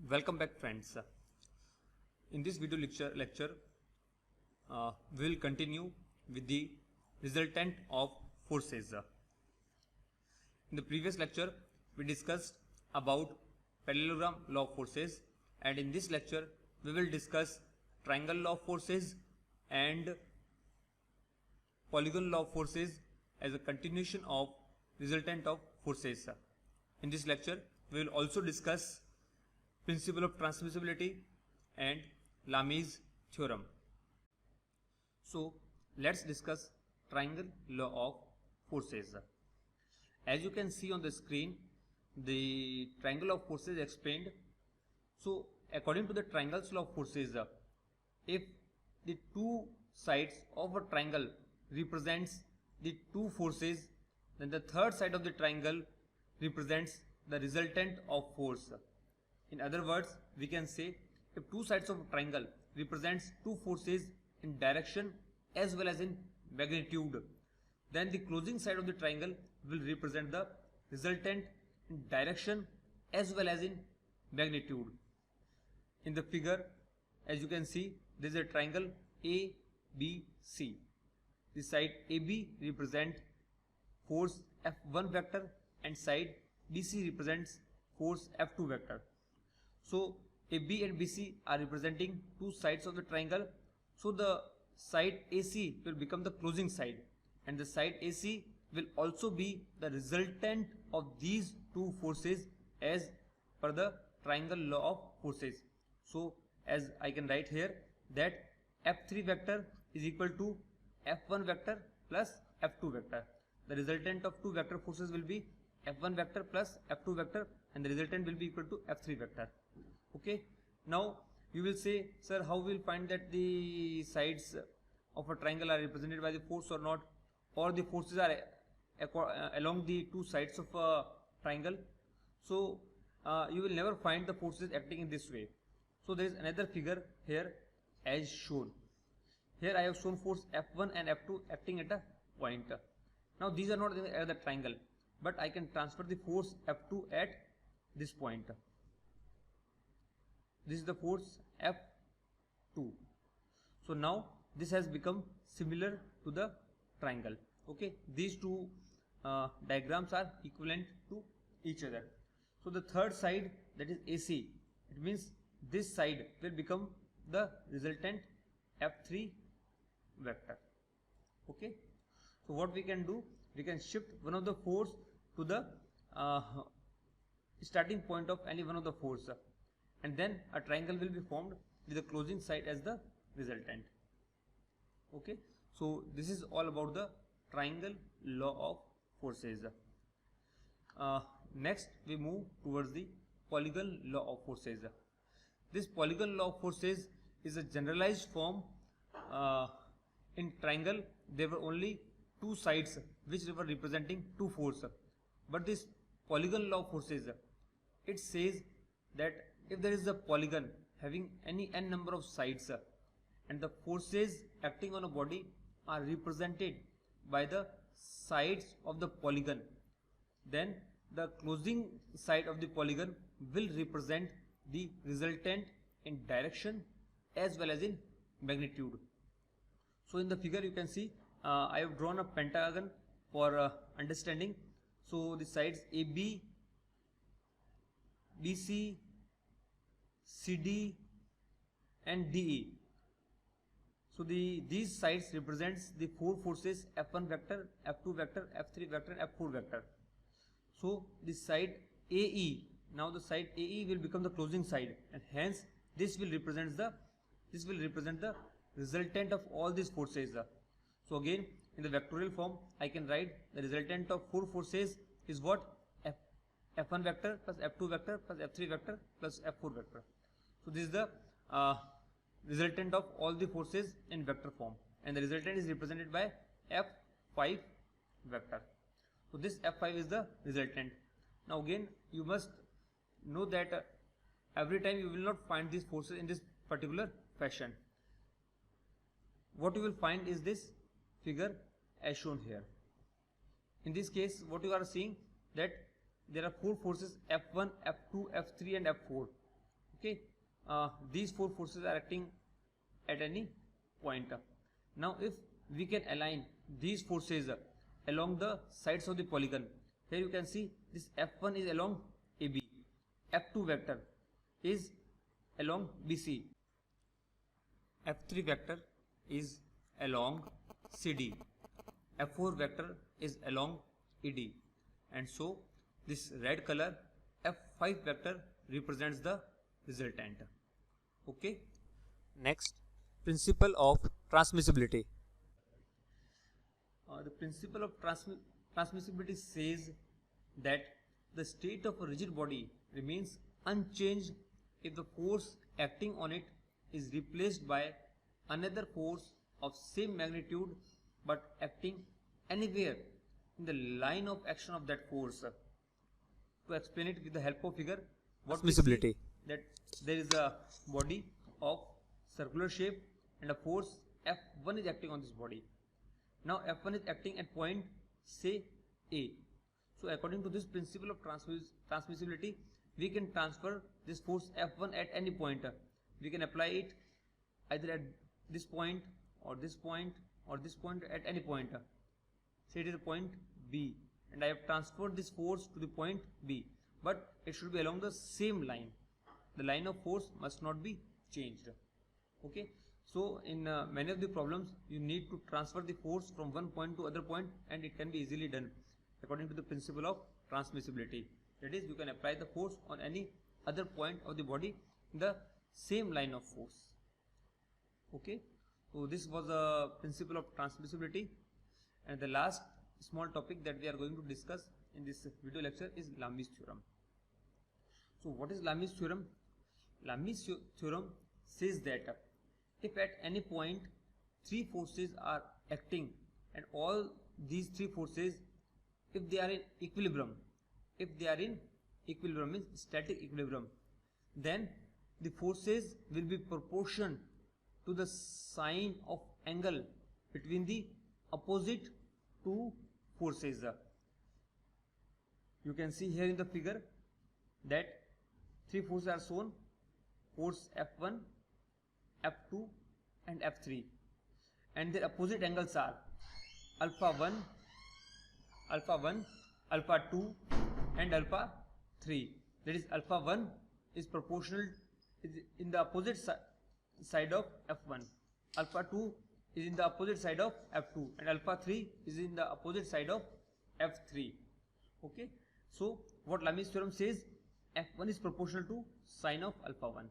Welcome back, friends. In this video lecture we will continue with the resultant of forces. In the previous lecture we discussed about parallelogram law of forces, and in this lecture we will discuss triangle law of forces and polygon law of forces as a continuation of resultant of forces. In this lecture we will also discuss principle of transmissibility and Lami's theorem. So let's discuss triangle law of forces. As you can see on the screen, the triangle of forces explained. So according to the triangle's law of forces, if the two sides of a triangle represents the two forces, then the third side of the triangle represents the resultant of force. In other words, we can say if two sides of a triangle represents two forces in direction as well as in magnitude, then the closing side of the triangle will represent the resultant in direction as well as in magnitude. In the figure, as you can see, there is a triangle ABC. The side AB represents force F1 vector and side BC represents force F2 vector. So AB and BC are representing two sides of the triangle. So the side AC will become the closing side, and the side AC will also be the resultant of these two forces as per the triangle law of forces. So as I can write here that F3 vector is equal to F1 vector plus F2 vector. The resultant of two vector forces will be F1 vector plus F2 vector, and the resultant will be equal to F3 vector. Okay, now you will say, sir, how we will find that the sides of a triangle are represented by the force or not, or the forces are along the two sides of a triangle? So you will never find the forces acting in this way. So there is another figure here as shown. Here I have shown force F1 and F2 acting at a point. Now these are not at the triangle, but I can transfer the force F2 at this point. This is the force F2. So now this has become similar to the triangle. Okay, these two diagrams are equivalent to each other. So the third side, that is AC, it means this side will become the resultant F3 vector. Okay, so what we can do, we can shift one of the force to the starting point of any one of the force, and then a triangle will be formed with the closing side as the resultant. Okay, so this is all about the triangle law of forces. Next we move towards the polygon law of forces. This polygon law of forces is a generalized form. In triangle there were only two sides which were representing two forces, but this polygon law of forces, it says that if there is a polygon having any n number of sides and the forces acting on a body are represented by the sides of the polygon, then the closing side of the polygon will represent the resultant in direction as well as in magnitude. So in the figure you can see I have drawn a pentagon for understanding. So the sides AB, BC, CD and DE. So these sides represents the four forces F1 vector, F2 vector, F3 vector and F4 vector. So the side AE, now the side AE will become the closing side, and hence this will represent the resultant of all these forces. So again in the vectorial form I can write the resultant of four forces is what? F1 vector plus F2 vector plus F3 vector plus F4 vector. So this is the resultant of all the forces in vector form, and the resultant is represented by F5 vector. So this F5 is the resultant. Now again you must know that every time you will not find these forces in this particular fashion. What you will find is this figure as shown here. In this case what you are seeing that there are four forces F1, F2, F3 and F4. Okay, these four forces are acting at any point. Now if we can align these forces along the sides of the polygon, here you can see this F1 is along AB, F2 vector is along BC, F3 vector is along CD, F4 vector is along ED, and so this red color F5 vector represents the resultant. Okay. Next, principle of transmissibility. The principle of transmissibility says that the state of a rigid body remains unchanged if the force acting on it is replaced by another force of same magnitude but acting anywhere in the line of action of that force. To explain it with the help of figure, what we see that there is a body of circular shape and a force F1 is acting on this body. Now F1 is acting at point say A. So according to this principle of transmissibility, we can transfer this force F1 at any point. We can apply it either at this point or this point or this point, at any point. Say it is a point B and I have transferred this force to the point B, but it should be along the same line. The line of force must not be changed. Okay, so in many of the problems you need to transfer the force from one point to other point, and it can be easily done according to the principle of transmissibility. That is, you can apply the force on any other point of the body in the same line of force. Okay, so this was the principle of transmissibility, and the last small topic that we are going to discuss in this video lecture is Lamy's theorem. So what is Lamy's theorem? Lamy's theorem says that if at any point three forces are acting and all these three forces, if they are in equilibrium, means static equilibrium, then the forces will be proportional to the sine of angle between the opposite two forces. You can see here in the figure that three forces are shown: force F1, F2 and F3, and their opposite angles are alpha 1, alpha 2 and alpha 3. That is, alpha 1 is proportional, is in the opposite side of F1, alpha 2 is in the opposite side of F2, and alpha 3 is in the opposite side of F3. Okay, so what Lamy's theorem says, F1 is proportional to sine of alpha 1,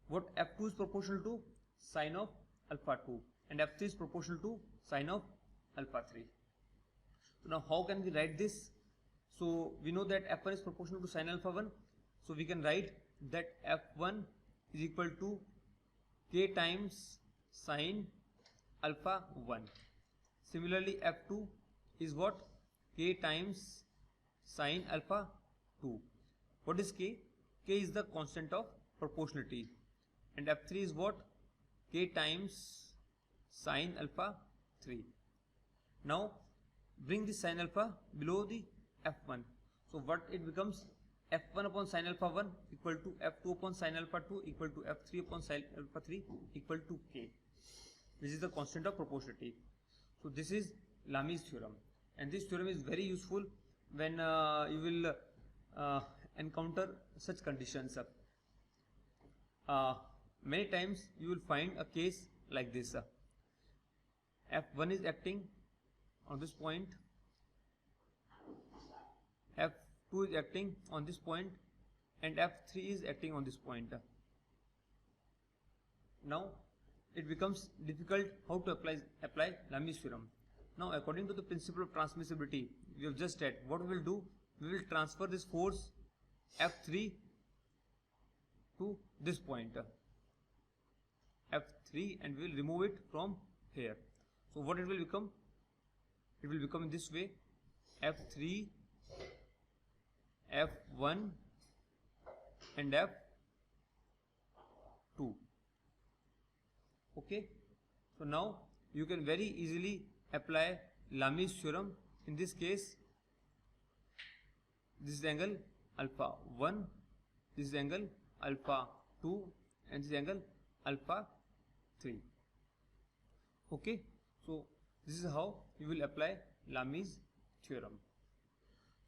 what F2 is proportional to sine of alpha 2, and F3 is proportional to sine of alpha 3. So now how can we write this? So we know that F1 is proportional to sine alpha 1, so we can write that F1 is equal to k times sine alpha 1. Similarly, F2 is what? K times sine alpha 2. What is K? K is the constant of proportionality, and F3 is what? K times sine alpha 3. Now bring the sine alpha below the F1. So what it becomes? F1 upon sine alpha 1 equal to F2 upon sine alpha 2 equal to F3 upon sine alpha 3 equal to K. This is the constant of proportionality. So this is Lamy's theorem, and this theorem is very useful when you will encounter such conditions. Many times you will find a case like this. F1 is acting on this point, F2 is acting on this point, and F3 is acting on this point. Now it becomes difficult how to apply Lamy's theorem. Now according to the principle of transmissibility we have just said, what we will do, we will transfer this force F3 to this point, F3, and we will remove it from here. So what it will become? It will become in this way: F3, F1 and F2. Okay, so now you can very easily apply Lamy's theorem. In this case, this is angle alpha 1, this is angle alpha 2 and this angle alpha 3. Okay, so this is how you will apply Lami's theorem.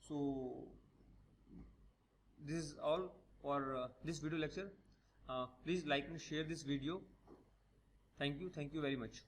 So this is all for this video lecture. Please like and share this video. Thank you very much.